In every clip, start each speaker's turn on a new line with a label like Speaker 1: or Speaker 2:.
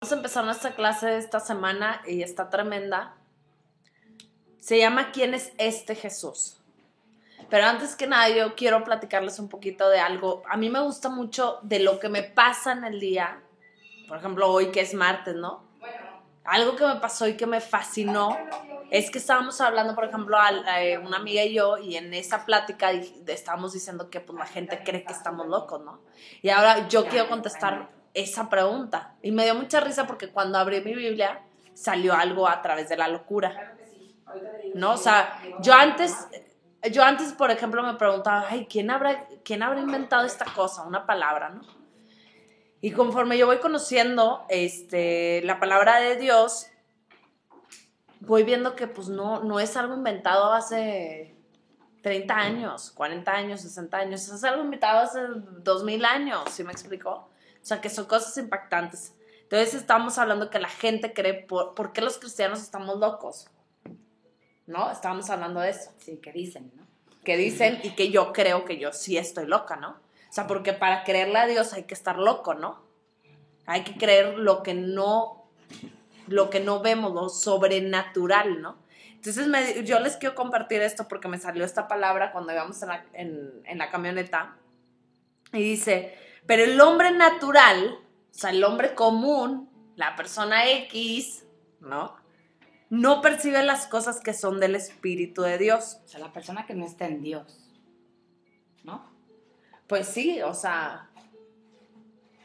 Speaker 1: Vamos a empezar nuestra clase de esta semana y está tremenda. Se llama ¿Quién es este Jesús? Pero antes que nada yo quiero platicarles un poquito de algo. A mí me gusta mucho de lo que me pasa en el día. Por ejemplo, hoy que es martes, ¿no? Algo que me pasó y que me fascinó es que estábamos hablando, por ejemplo, una amiga y yo, y en esa plática estábamos diciendo que pues, la gente cree que estamos locos, ¿no? Y ahora yo quiero contestar esa pregunta. Y me dio mucha risa porque cuando abrí mi Biblia salió algo a través de la locura, ¿no? O sea, yo antes, por ejemplo, me preguntaba, ay, ¿quién habrá inventado esta cosa? Una palabra, ¿no? Y conforme yo voy conociendo la palabra de Dios, voy viendo que pues no es algo inventado hace 30 años, 40 años, 60 años. Es algo inventado hace 2000 años, ¿sí me explicó? O sea, que son cosas impactantes. Entonces estamos hablando que la gente cree, ¿por qué los cristianos estamos locos? ¿No? Estábamos hablando de eso.
Speaker 2: Sí, que dicen, ¿no?
Speaker 1: Que dicen y que yo creo que yo sí estoy loca, ¿no? O sea, porque para creerle a Dios hay que estar loco, ¿no? Hay que creer lo que no vemos, lo sobrenatural, ¿no? Entonces yo les quiero compartir esto porque me salió esta palabra cuando íbamos en la camioneta. Y dice, pero el hombre natural, o sea, el hombre común, la persona X, ¿no? No percibe las cosas que son del Espíritu de Dios.
Speaker 2: O sea, la persona que no está en Dios, ¿no?
Speaker 1: Pues sí, o sea...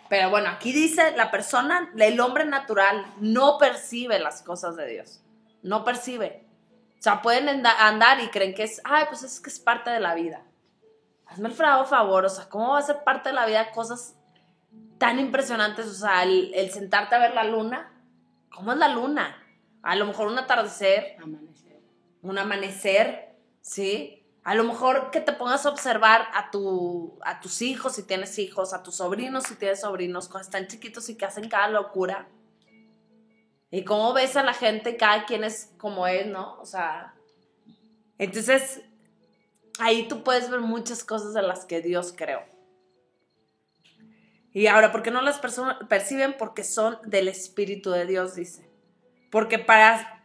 Speaker 1: Pero bueno, aquí dice la persona, el hombre natural no percibe las cosas de Dios. No percibe. O sea, pueden andar y creen que pues es que es parte de la vida. Hazme el favor, o sea, ¿cómo va a ser parte de la vida cosas tan impresionantes? O sea, el sentarte a ver la luna. ¿Cómo es la luna? A lo mejor un atardecer. Un amanecer, ¿sí? A lo mejor que te pongas a observar a tus hijos si tienes hijos, a tus sobrinos si tienes sobrinos, cuando están chiquitos y que hacen cada locura. Y cómo ves a la gente, cada quien es como es, ¿no? O sea, entonces ahí tú puedes ver muchas cosas de las que Dios creó. Y ahora, ¿por qué no las personas perciben? Porque son del Espíritu de Dios, dice. Porque para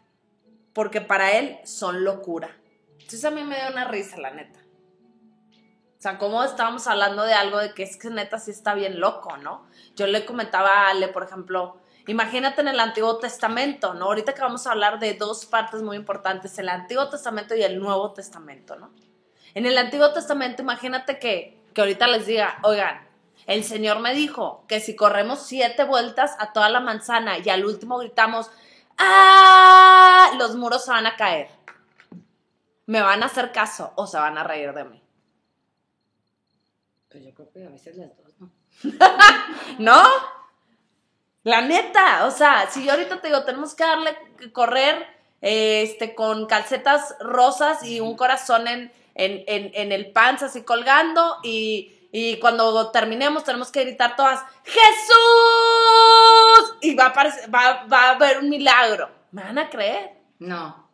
Speaker 1: Él son locura. Entonces a mí me dio una risa, la neta. O sea, como estábamos hablando de algo de que es que neta sí está bien loco, ¿no? Yo le comentaba a Ale, por ejemplo, imagínate en el Antiguo Testamento, ¿no? Ahorita que vamos a hablar de dos partes muy importantes, el Antiguo Testamento y el Nuevo Testamento, ¿no? En el Antiguo Testamento, imagínate que ahorita les diga, oigan, el Señor me dijo que si corremos 7 vueltas a toda la manzana y al último gritamos, ¡ah! Los muros se van a caer. ¿Me van a hacer caso o se van a reír de mí?
Speaker 2: Pues yo creo que a veces las dos, ¿no?
Speaker 1: ¿No? La neta, o sea, si yo ahorita te digo, tenemos que correr con calcetas rosas y un corazón en el pants así colgando y cuando terminemos tenemos que gritar todas, ¡Jesús! Y va a haber un milagro. ¿Me van a creer?
Speaker 2: No.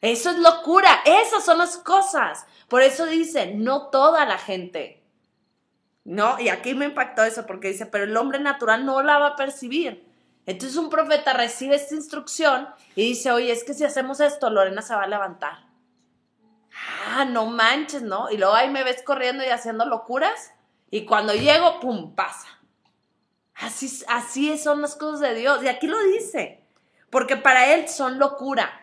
Speaker 1: Eso es locura, esas son las cosas. Por eso dice, no toda la gente, ¿no? Y aquí me impactó eso porque dice, pero el hombre natural no la va a percibir. Entonces un profeta recibe esta instrucción y dice, oye, es que si hacemos esto, Lorena se va a levantar. Ah, no manches, ¿no? Y luego ahí me ves corriendo y haciendo locuras y cuando llego, pum, pasa. Así son las cosas de Dios. Y aquí lo dice, porque para Él son locura.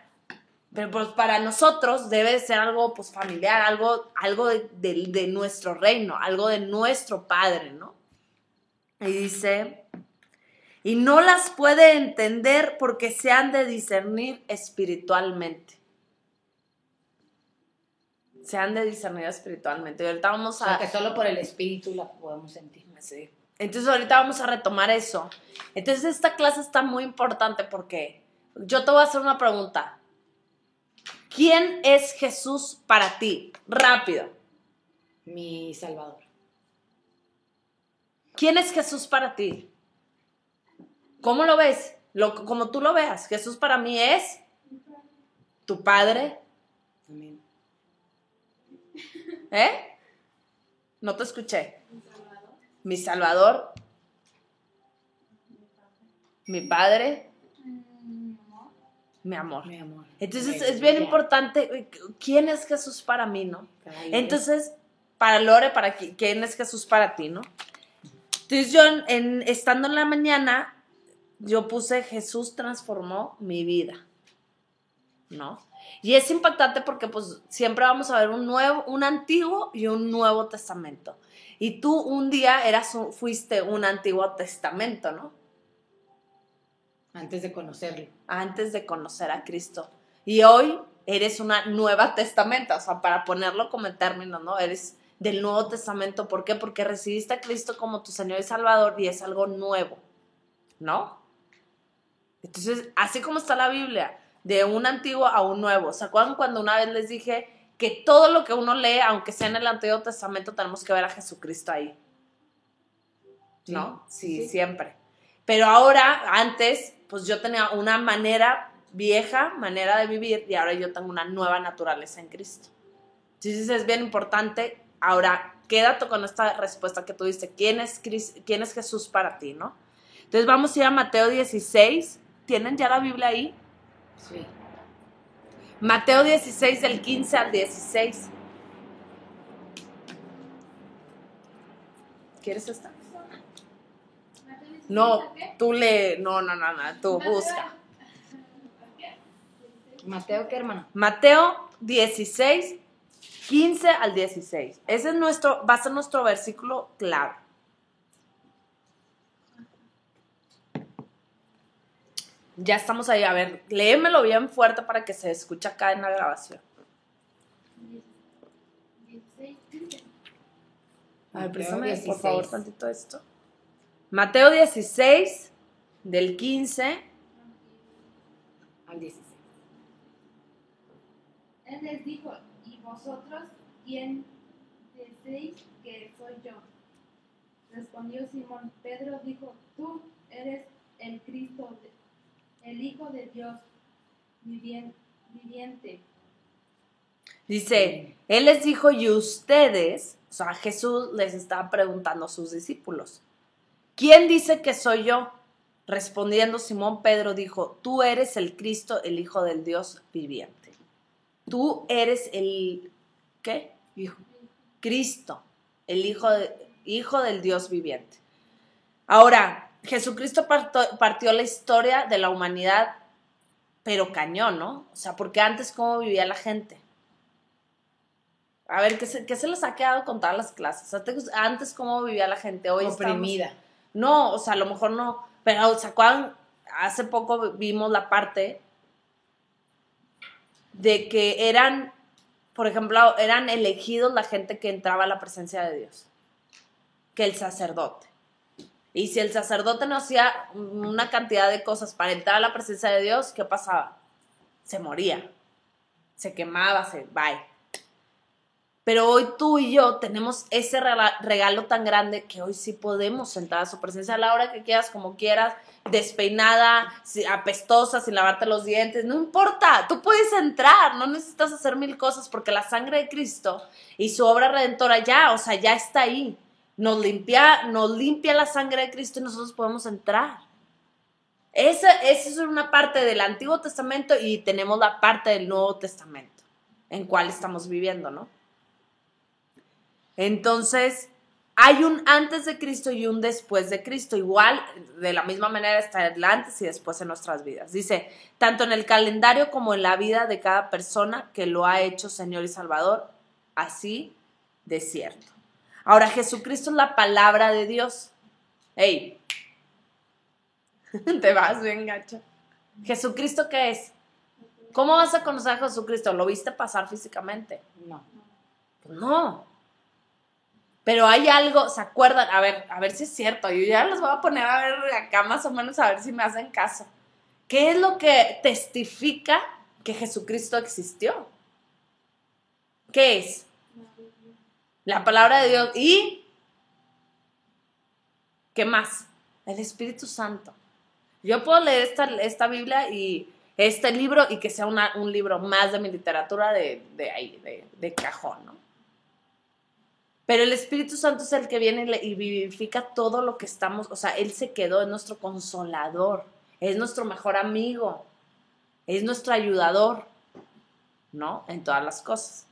Speaker 1: Pero pues para nosotros debe de ser algo pues familiar, algo de nuestro reino, algo de nuestro Padre, ¿no? Y dice, y no las puede entender porque se han de discernir espiritualmente. Se han de discernir espiritualmente. Y ahorita vamos a...
Speaker 2: O sea, que solo por el espíritu la podemos sentir.
Speaker 1: Sí. Entonces ahorita vamos a retomar eso. Entonces esta clase está muy importante porque yo te voy a hacer una pregunta. ¿Quién es Jesús para ti? Rápido.
Speaker 2: Mi Salvador.
Speaker 1: ¿Quién es Jesús para ti? ¿Cómo lo ves? Como tú lo veas. Jesús para mí es tu Padre.
Speaker 2: Amén.
Speaker 1: ¿Eh? No te escuché. Mi Salvador. mi padre,
Speaker 3: No.
Speaker 1: mi amor.
Speaker 2: Mi amor.
Speaker 1: Entonces es bien importante, ¿quién es Jesús para mí, no?
Speaker 2: Ay,
Speaker 1: Entonces, para Lore, ¿quién es Jesús para ti, no? Entonces yo, estando en la mañana, yo puse Jesús transformó mi vida, ¿no? Y es impactante porque pues siempre vamos a ver un antiguo y un nuevo testamento. Y tú un día fuiste un antiguo testamento, ¿no?
Speaker 2: antes de conocerlo.
Speaker 1: Antes de conocer a Cristo. Y hoy eres una nueva testamento, o sea, para ponerlo como en términos, ¿no? Eres del Nuevo Testamento. ¿Por qué? Porque recibiste a Cristo como tu Señor y Salvador y es algo nuevo, ¿no? Entonces, así como está la Biblia, de un antiguo a un nuevo. ¿Se acuerdan cuando una vez les dije que todo lo que uno lee, aunque sea en el Antiguo Testamento, tenemos que ver a Jesucristo ahí? ¿No? Sí, siempre. Pero ahora, antes, pues yo tenía una vieja manera de vivir y ahora yo tengo una nueva naturaleza en Cristo. Entonces es bien importante. Ahora, quédate con esta respuesta que tú diste. ¿Quién es Jesús para ti, no? Entonces vamos a ir a Mateo 16. ¿Tienen ya la Biblia ahí?
Speaker 2: Sí.
Speaker 1: Mateo 16, del 15 al 16. ¿Quieres esta? No, tú tú busca.
Speaker 2: Mateo, ¿qué, hermano?
Speaker 1: Mateo 16, 15 al 16. Ese va a ser nuestro versículo clave. Ya estamos ahí. A ver, léemelo bien fuerte para que se escuche acá en la grabación.
Speaker 3: 16, 15.
Speaker 1: A ver,
Speaker 2: Mateo
Speaker 1: préstame
Speaker 2: 16.
Speaker 1: por favor tantito esto. Mateo 16, del 15
Speaker 2: al 16.
Speaker 3: Él les dijo, ¿y vosotros quién decís que soy yo? Respondió Simón. Pedro dijo, tú eres el Cristo, el Hijo de Dios viviente.
Speaker 1: Dice, Él les dijo, y ustedes, o sea, Jesús les estaba preguntando a sus discípulos, ¿quién dice que soy yo? Respondiendo Simón Pedro dijo, tú eres el Cristo, el Hijo del Dios viviente. Tú eres el, ¿qué?
Speaker 2: Hijo.
Speaker 1: Cristo, el Hijo del Dios viviente. Ahora, Jesucristo partió la historia de la humanidad, pero cañón, ¿no? O sea, porque antes, ¿cómo vivía la gente? A ver, ¿qué se les ha quedado con todas las clases? Antes, ¿cómo vivía la gente? Hoy
Speaker 2: Oprimida.
Speaker 1: No, o sea, a lo mejor no. Pero, ¿se acuerdan? Hace poco vimos la parte de que eran, por ejemplo, eran elegidos la gente que entraba a la presencia de Dios. Que el sacerdote. Y si el sacerdote no hacía una cantidad de cosas para entrar a la presencia de Dios, ¿qué pasaba? Se moría. Se quemaba, bye. Pero hoy tú y yo tenemos ese regalo tan grande que hoy sí podemos entrar a su presencia a la hora que quieras, como quieras, despeinada, apestosa, sin lavarte los dientes, no importa, tú puedes entrar, no necesitas hacer mil cosas porque la sangre de Cristo y su obra redentora ya está ahí. Nos limpia la sangre de Cristo y nosotros podemos entrar. Esa es una parte del Antiguo Testamento y tenemos la parte del Nuevo Testamento, en cual estamos viviendo, ¿no? Entonces, hay un antes de Cristo y un después de Cristo. Igual, de la misma manera está el antes y después en nuestras vidas. Dice, tanto en el calendario como en la vida de cada persona que lo ha hecho Señor y Salvador, así de cierto. Ahora, Jesucristo es la palabra de Dios. ¡Ey! Te vas bien gacho. ¿Jesucristo qué es? ¿Cómo vas a conocer a Jesucristo? ¿Lo viste pasar físicamente?
Speaker 2: No.
Speaker 1: Pues no. Pero hay algo, ¿se acuerdan? A ver si es cierto. Yo ya los voy a poner a ver acá más o menos a ver si me hacen caso. ¿Qué es lo que testifica que Jesucristo existió? ¿Qué es? La palabra de Dios. ¿Y qué más? El Espíritu Santo. Yo puedo leer esta Biblia y este libro y que sea un libro más de mi literatura de cajón, ¿no? Pero el Espíritu Santo es el que viene y vivifica todo lo que estamos, o sea, Él se quedó, es nuestro consolador. es nuestro mejor amigo, es nuestro ayudador, ¿no? En todas las cosas.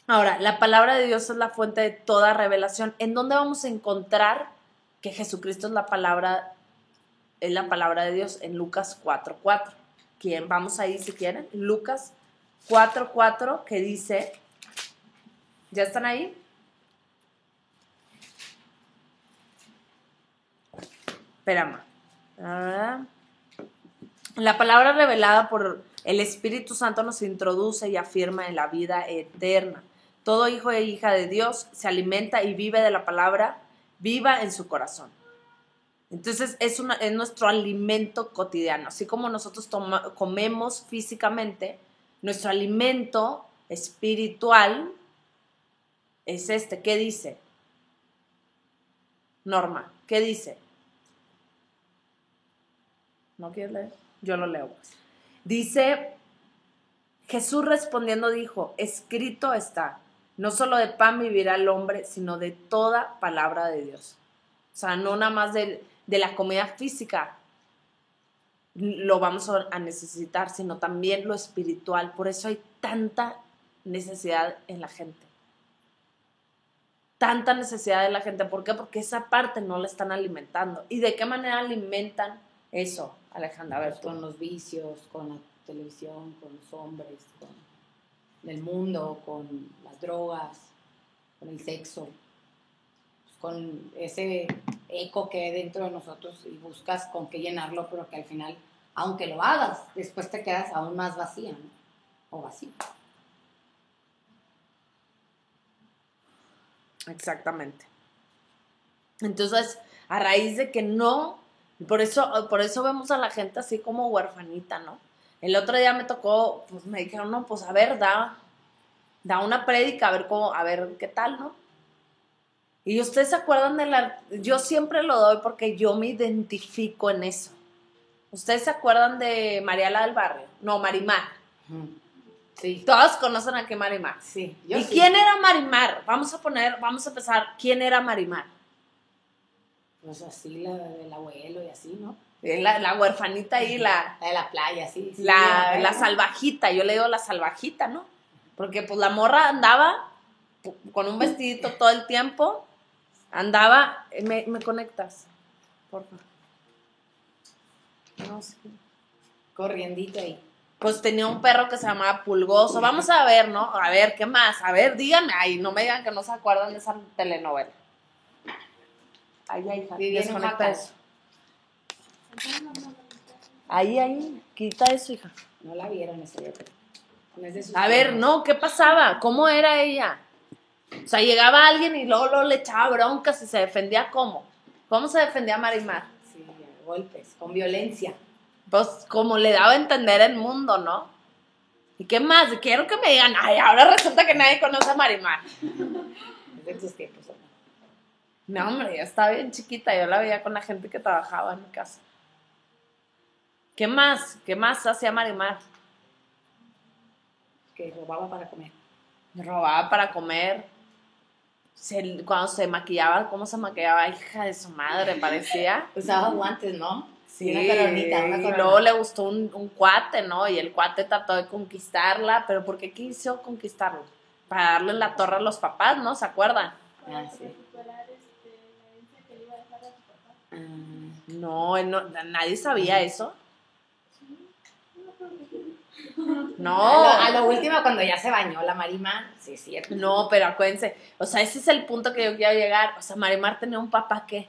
Speaker 1: Ahora, la palabra de Dios es la fuente de toda revelación. ¿En dónde vamos a encontrar que Jesucristo es la palabra de Dios? En Lucas 4:4. ¿Quién? Vamos ahí si quieren. Lucas 4:4, que dice, ¿ya están ahí? Espérame. La palabra revelada por el Espíritu Santo nos introduce y afirma en la vida eterna. Todo hijo e hija de Dios se alimenta y vive de la palabra viva en su corazón. Entonces es nuestro alimento cotidiano. Así como nosotros comemos físicamente, nuestro alimento espiritual es este. ¿Qué dice? Norma, ¿qué dice? ¿No quieres leer? Yo lo leo. Dice, Jesús respondiendo dijo, escrito está, no solo de pan vivirá el hombre, sino de toda palabra de Dios. O sea, no nada más de la comida física lo vamos a necesitar, sino también lo espiritual. Por eso hay tanta necesidad en la gente. Tanta necesidad de la gente. ¿Por qué? Porque esa parte no la están alimentando. ¿Y de qué manera alimentan eso, Alejandra? A ver,
Speaker 2: con los vicios, con la televisión, con los hombres, con el mundo, con las drogas, con el sexo, con ese eco que hay dentro de nosotros y buscas con qué llenarlo, pero que al final, aunque lo hagas, después te quedas aún más vacía, ¿no? O vacío.
Speaker 1: Exactamente. Entonces, a raíz de que no, por eso vemos a la gente así como huerfanita, ¿no? El otro día me tocó, pues me dijeron, no, pues a ver, da una prédica, a ver qué tal, ¿no? Y ustedes se acuerdan yo siempre lo doy porque yo me identifico en eso. ¿Ustedes se acuerdan de Mariala del Barrio? No, Marimar.
Speaker 2: Sí.
Speaker 1: Todos conocen a qué Marimar.
Speaker 2: Sí.
Speaker 1: ¿Y quién era Marimar? Vamos a empezar. ¿Quién era Marimar?
Speaker 2: Pues así, la del abuelo y así, ¿no?
Speaker 1: La huerfanita ahí,
Speaker 2: la de la playa, sí.
Speaker 1: La salvajita, yo le digo la salvajita, ¿no? Porque pues la morra andaba con un vestidito todo el tiempo, andaba, ¿me conectas? Por favor. No, sí.
Speaker 2: Corriendito ahí.
Speaker 1: Pues tenía un perro que se llamaba Pulgoso. Vamos a ver, ¿no? A ver, ¿qué más? A ver, díganme. Ay, no me digan que no se acuerdan de esa telenovela. Ay, hija, desconecta eso. Ahí, quita eso, hija.
Speaker 2: No la vieron esa día.
Speaker 1: A ver, no, ¿qué pasaba? ¿Cómo era ella? O sea, llegaba alguien y luego le echaba broncas y se defendía ¿cómo? ¿Cómo se defendía Marimar?
Speaker 2: Sí, golpes, con violencia.
Speaker 1: Pues como le daba a entender el mundo, ¿no? ¿Y qué más? Quiero que me digan, ay, ahora resulta que nadie conoce a Marimar.
Speaker 2: Es de tus tiempos, ¿no?
Speaker 1: No, hombre, yo estaba bien chiquita, yo la veía con la gente que trabajaba en mi casa. ¿Qué más? ¿Qué más hacía Marimar?
Speaker 2: Que robaba para comer.
Speaker 1: Robaba para comer. Cuando se maquillaba, ¿cómo se maquillaba? Hija de su madre, parecía.
Speaker 2: Usaba guantes, ¿no?
Speaker 1: Sí,
Speaker 2: una coronita.
Speaker 1: Y luego le gustó un cuate, ¿no? Y el cuate trató de conquistarla, pero ¿por qué quiso conquistarlo? Para darle la torre a los papás, ¿no? ¿Se acuerdan?
Speaker 3: Para
Speaker 2: sí.
Speaker 3: recuperar la herencia que le iba a dejar a su papá.
Speaker 1: No, nadie sabía eso. No.
Speaker 2: A lo último, cuando ya se bañó la Marimar, sí, es cierto.
Speaker 1: No, pero acuérdense, o sea, ese es el punto que yo quiero llegar. O sea, Marimar tenía un papá ¿qué?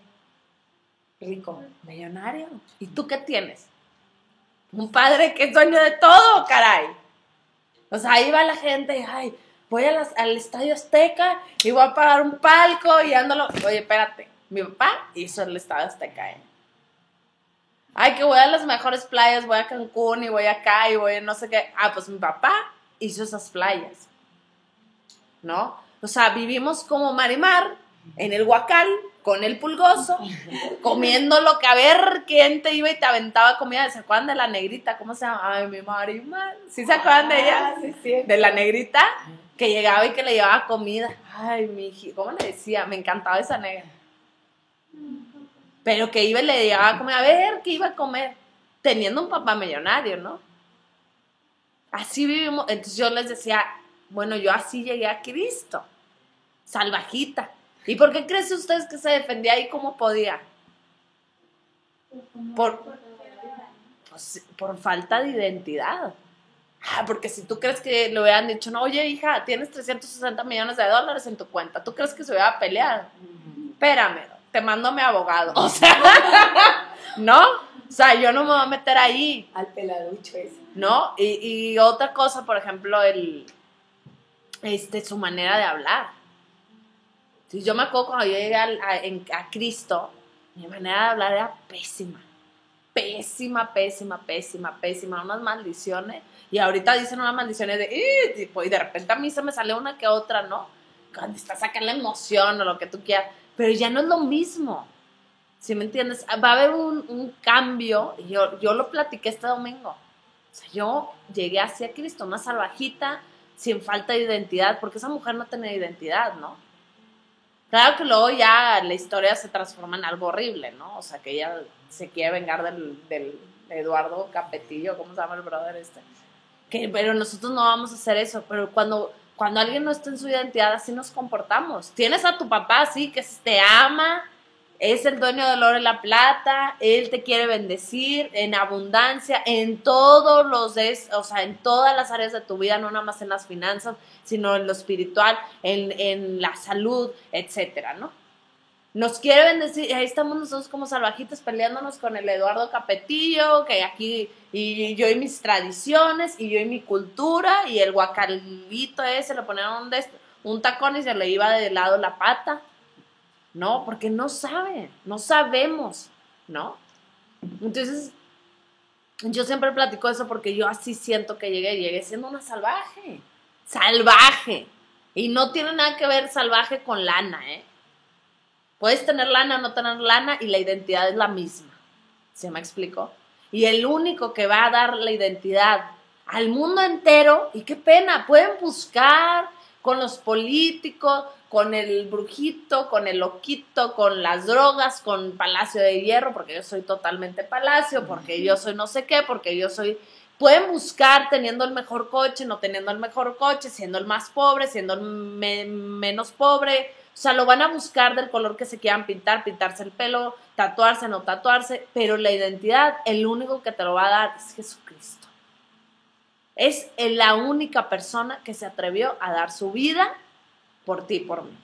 Speaker 2: Rico.
Speaker 1: Millonario. ¿Y tú qué tienes? Un padre que es dueño de todo, caray. O sea, ahí va la gente, ay, voy al Estadio Azteca y voy a pagar un palco y ándalo. Oye, espérate, mi papá hizo el Estadio Azteca, Ay, que voy a las mejores playas, voy a Cancún y voy acá y voy a no sé qué. Ah, pues mi papá hizo esas playas, ¿no? O sea, vivimos como Marimar en el Huacal, con el Pulgoso, comiendo lo que a ver quién te iba y te aventaba comida. ¿Se acuerdan de la negrita? ¿Cómo se llama? Ay, mi Marimar. ¿Sí se acuerdan de ella?
Speaker 2: Sí.
Speaker 1: De la negrita que llegaba y que le llevaba comida. Ay, mi hija, ¿cómo le decía? Me encantaba esa negra. pero que iba y le llegaba a comer, a ver qué iba a comer, teniendo un papá millonario, ¿no? Así vivimos. Entonces yo les decía, bueno, yo así llegué a Cristo, salvajita. ¿Y por qué creen ustedes que se defendía ahí como podía? Por falta de identidad. Porque si tú crees que le hubieran dicho, no, oye, hija, tienes 360 millones de dólares en tu cuenta, ¿tú crees que se hubiera peleado? Espérame, te mando a mi abogado. O sea, ¿no? O sea, yo no me voy a meter ahí.
Speaker 2: Al peladucho ese.
Speaker 1: ¿No? Y otra cosa, por ejemplo, su manera de hablar. Si yo me acuerdo cuando yo llegué a Cristo, mi manera de hablar era pésima. Pésima. Unas maldiciones. Y ahorita dicen unas maldiciones y de repente a mí se me sale una que otra, ¿no? Cuando estás sacando la emoción o lo que tú quieras. Pero ya no es lo mismo. ¿Sí me entiendes? Va a haber un cambio. Y yo lo platiqué este domingo. O sea, yo llegué hacia Cristo, una salvajita, sin falta de identidad, porque esa mujer no tenía identidad, ¿no? Claro que luego ya la historia se transforma en algo horrible, ¿no? O sea, que ella se quiere vengar del Eduardo Capetillo, ¿cómo se llama el brother este? Pero nosotros no vamos a hacer eso, pero cuando alguien no está en su identidad, así nos comportamos. Tienes a tu papá así, que te ama, es el dueño del oro y la plata, él te quiere bendecir en abundancia, en todos en todas las áreas de tu vida, no nada más en las finanzas, sino en lo espiritual, en la salud, etcétera, ¿no? Nos quiere bendecir, y ahí estamos nosotros como salvajitos peleándonos con el Eduardo Capetillo, que aquí, y yo y mis tradiciones, y yo y mi cultura, y el guacalito ese, le ponían un tacón y se le iba de lado la pata. No, porque no sabemos, ¿no? Entonces, yo siempre platico eso porque yo así siento que llegué siendo una salvaje, y no tiene nada que ver salvaje con lana, ¿eh? Puedes tener lana o no tener lana y la identidad es la misma, ¿se me explicó? Y el único que va a dar la identidad al mundo entero, y qué pena, pueden buscar con los políticos, con el brujito, con el loquito, con las drogas, con Palacio de Hierro, porque yo soy totalmente Palacio, porque yo soy no sé qué, porque yo soy... Pueden buscar teniendo el mejor coche, no teniendo el mejor coche, siendo el más pobre, siendo el menos pobre. O sea, lo van a buscar del color que se quieran pintar, pintarse el pelo, tatuarse, no tatuarse, pero la identidad, el único que te lo va a dar es Jesucristo. Es la única persona que se atrevió a dar su vida por ti y por mí.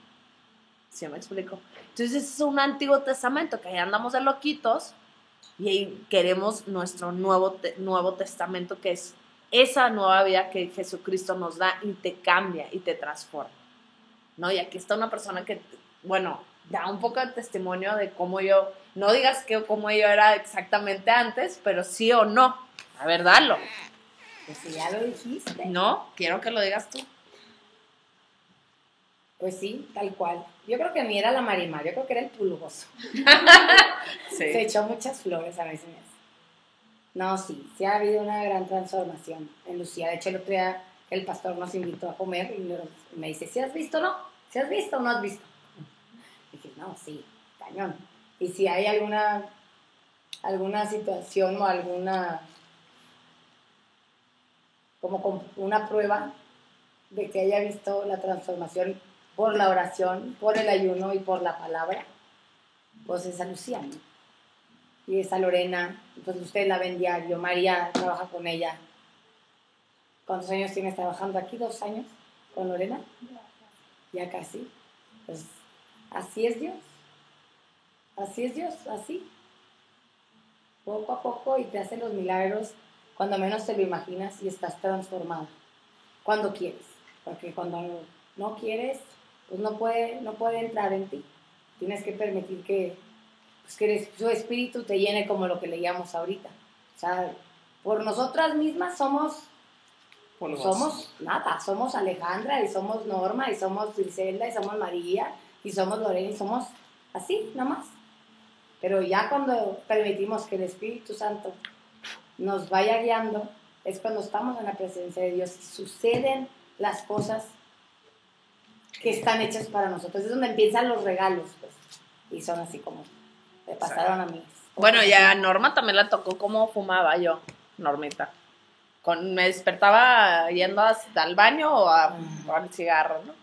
Speaker 1: ¿Sí me explico? Entonces es un Antiguo Testamento que ahí andamos de loquitos y ahí queremos nuestro nuevo Testamento, que es esa nueva vida que Jesucristo nos da y te cambia y te transforma, ¿no? Y aquí está una persona que, bueno, da un poco de testimonio de cómo yo, no digas que cómo yo era exactamente antes, pero sí o no. A ver, dalo.
Speaker 2: Pues si ya lo dijiste.
Speaker 1: No, quiero que lo digas tú.
Speaker 2: Pues sí, tal cual. Yo creo que a mí era la Marimar, yo creo que era el pulgoso.
Speaker 1: Sí.
Speaker 2: Se echó muchas flores a veces. No, sí ha habido una gran transformación en Lucía. De hecho, el otro día el pastor nos invitó a comer y me dice, ¿sí has visto o no? ¿Sí has visto o no has visto? Y dije, no, sí, cañón. Y si hay alguna situación o alguna, como una prueba de que haya visto la transformación por la oración, por el ayuno y por la palabra, pues es a Lucía, ¿no? Y esa Lorena, pues usted la ven diario, María trabaja con ella. ¿Cuántos años tienes trabajando aquí? ¿2 años con Lorena? Ya casi. Pues así es Dios. Así es Dios, así. Poco a poco, y te hace los milagros cuando menos te lo imaginas y estás transformada. Cuando quieres. Porque cuando no quieres, pues no puede entrar en ti. Tienes que permitir que su espíritu te llene, como lo que leíamos ahorita. O sea, por nosotras mismas somos nada, somos Alejandra, y somos Norma, y somos Griselda, y somos María, y somos Lorena, y somos así, nada más. Pero ya cuando permitimos que el Espíritu Santo nos vaya guiando, es cuando estamos en la presencia de Dios y suceden las cosas que están hechas para nosotros. Es donde empiezan los regalos, pues, y son así como Me pasaron a mí.
Speaker 1: Bueno, ya a Norma también la tocó cómo fumaba yo, Normita. Me despertaba yendo al baño o al cigarro, ¿no?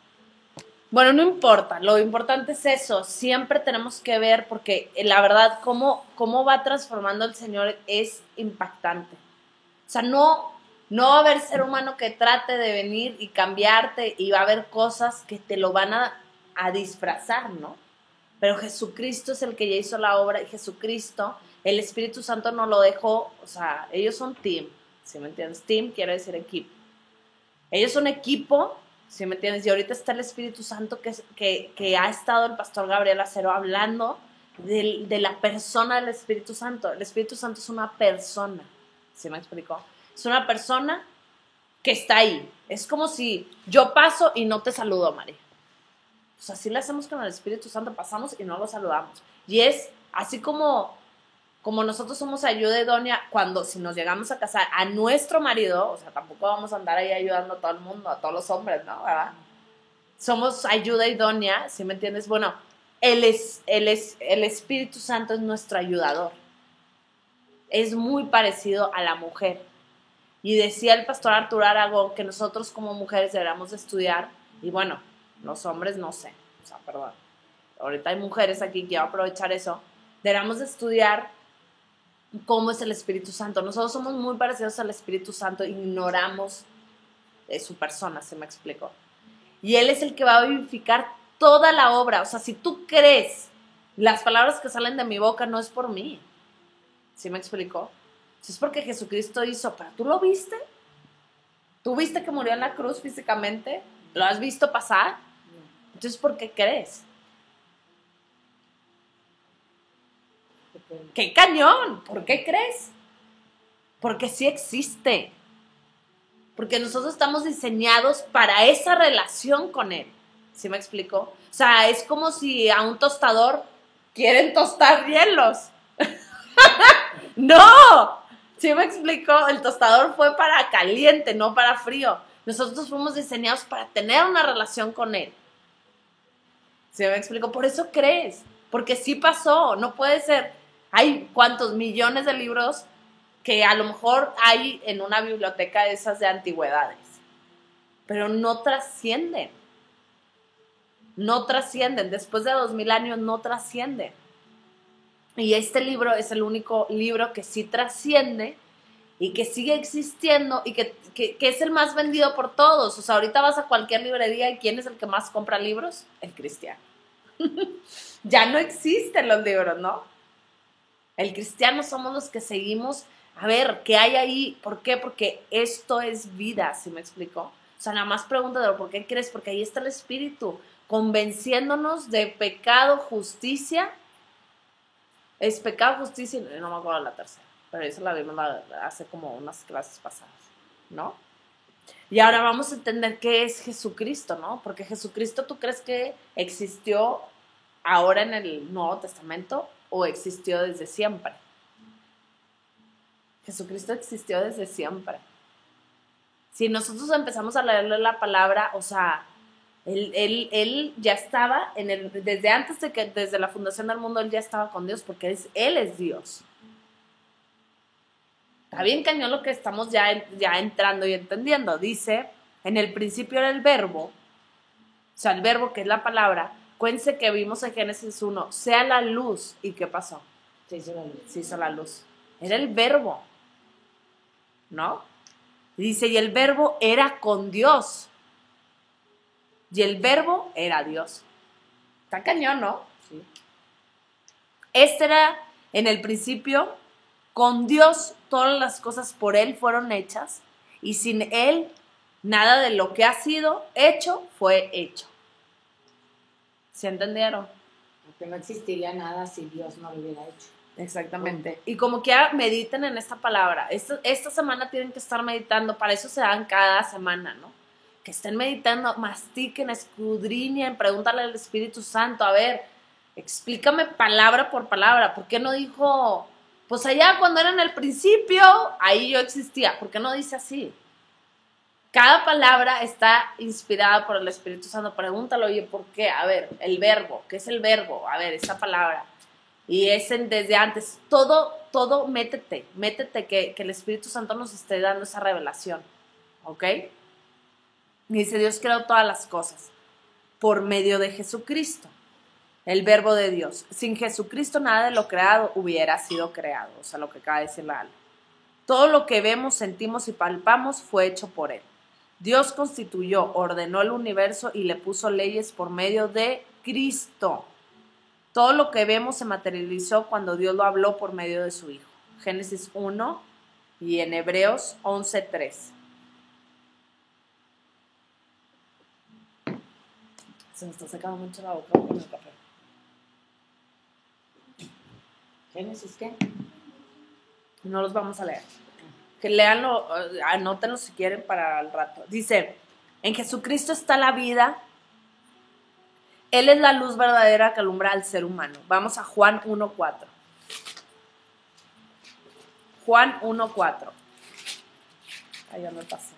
Speaker 1: Bueno, no importa, lo importante es eso, siempre tenemos que ver, porque la verdad, cómo va transformando el Señor es impactante. O sea, no va a haber ser humano que trate de venir y cambiarte, y va a haber cosas que te lo van a disfrazar, ¿no? Pero Jesucristo es el que ya hizo la obra, y Jesucristo, el Espíritu Santo no lo dejó, o sea, ellos son team, ¿sí me entiendes? Team quiere decir equipo. Ellos son equipo, ¿sí me entiendes? Y ahorita está el Espíritu Santo que ha estado el pastor Gabriel Acero hablando de la persona del Espíritu Santo. El Espíritu Santo es una persona, ¿sí me explicó? Es una persona que está ahí. Es como si yo paso y no te saludo, María. Pues así lo hacemos con el Espíritu Santo, pasamos y no lo saludamos. Y es así como nosotros somos ayuda idónea cuando, si nos llegamos a casar a nuestro marido, o sea, tampoco vamos a andar ahí ayudando a todo el mundo, a todos los hombres, ¿no? ¿Verdad? Somos ayuda idónea, ¿sí me entiendes? Bueno, el Espíritu Santo es nuestro ayudador. Es muy parecido a la mujer. Y decía el pastor Arturo Aragón que nosotros como mujeres deberíamos de estudiar, y bueno, los hombres no sé, o sea, perdón. Ahorita hay mujeres aquí que van a aprovechar eso. Deberíamos de estudiar cómo es el Espíritu Santo. Nosotros somos muy parecidos al Espíritu Santo, ignoramos su persona, ¿se me explicó? Y Él es el que va a vivificar toda la obra. O sea, si tú crees, las palabras que salen de mi boca no es por mí, ¿sí me explicó? Es porque Jesucristo hizo, pero ¿tú lo viste? ¿Tú viste que murió en la cruz físicamente? ¿Lo has visto pasar? Entonces, ¿por qué crees? ¡Qué cañón! ¿Por qué crees? Porque sí existe. Porque nosotros estamos diseñados para esa relación con Él. ¿Sí me explico? O sea, es como si a un tostador quieren tostar hielos. ¡No! ¿Sí me explico? El tostador fue para caliente, no para frío. Nosotros fuimos diseñados para tener una relación con Él. ¿Sí me explico? Por eso crees. Porque sí pasó. No puede ser. Hay cuántos millones de libros que a lo mejor hay en una biblioteca de esas de antigüedades. Pero no trascienden. No trascienden. Después de 2000 años no trascienden. Y este libro es el único libro que sí trasciende y que sigue existiendo y que es el más vendido por todos. O sea, ahorita vas a cualquier librería y ¿quién es el que más compra libros? El cristiano. Ya no existen los libros, ¿no? El cristiano somos los que seguimos a ver qué hay ahí. ¿Por qué? Porque esto es vida, ¿sí me explico? O sea, nada más pregúntate, ¿por qué crees? Porque ahí está el Espíritu convenciéndonos de pecado, justicia. Es pecado, justicia, y no me acuerdo la tercera, pero esa la vimos hace como unas clases pasadas, ¿no? Y ahora vamos a entender qué es Jesucristo, ¿no? Porque Jesucristo, ¿tú crees que existió ahora en el Nuevo Testamento o existió desde siempre? Jesucristo existió desde siempre. Si nosotros empezamos a leerle la palabra, o sea, Él ya estaba desde antes desde la fundación del mundo, Él ya estaba con Dios, porque Él es Dios. Está bien cañón lo que estamos ya entrando y entendiendo. Dice, en el principio era el verbo, o sea, el verbo que es la palabra. Cuéntense que vimos en Génesis 1, sea la luz. ¿Y qué pasó?
Speaker 2: Se hizo la luz.
Speaker 1: Se hizo la luz. Era el verbo, ¿no? Dice, y el verbo era con Dios. Y el verbo era Dios. Está cañón, ¿no?
Speaker 2: Sí.
Speaker 1: Este era en el principio, con Dios todas las cosas por Él fueron hechas, y sin Él nada de lo que ha sido hecho fue hecho. ¿Se entendieron?
Speaker 2: Porque no existiría nada si Dios no lo hubiera hecho.
Speaker 1: Exactamente. Y como que mediten en esta palabra. Esta semana tienen que estar meditando, para eso se dan cada semana, ¿no? Que estén meditando, mastiquen, escudriñen, pregúntale al Espíritu Santo, a ver, explícame palabra por palabra. ¿Por qué no dijo, pues allá cuando era en el principio, ahí yo existía? ¿Por qué no dice así? Cada palabra está inspirada por el Espíritu Santo. Pregúntalo, oye, ¿por qué? A ver, el verbo, ¿qué es el verbo? A ver, esa palabra. y es desde antes. Todo, métete que el Espíritu Santo nos esté dando esa revelación, ¿ok? Dice, Dios creó todas las cosas por medio de Jesucristo, el verbo de Dios. Sin Jesucristo nada de lo creado hubiera sido creado, o sea, lo que acaba de decir la Ale. Todo lo que vemos, sentimos y palpamos fue hecho por Él. Dios constituyó, ordenó el universo y le puso leyes por medio de Cristo. Todo lo que vemos se materializó cuando Dios lo habló por medio de su Hijo. Génesis 1 y en Hebreos 11:3. Se me está secando mucho la boca con el café.
Speaker 2: ¿Génesis qué?
Speaker 1: No los vamos a leer. Que leanlo, anótenlo si quieren para el rato. Dice, en Jesucristo está la vida. Él es la luz verdadera que alumbra al ser humano. Vamos a Juan 1:4. Juan 1:4. Ahí ya me pasé.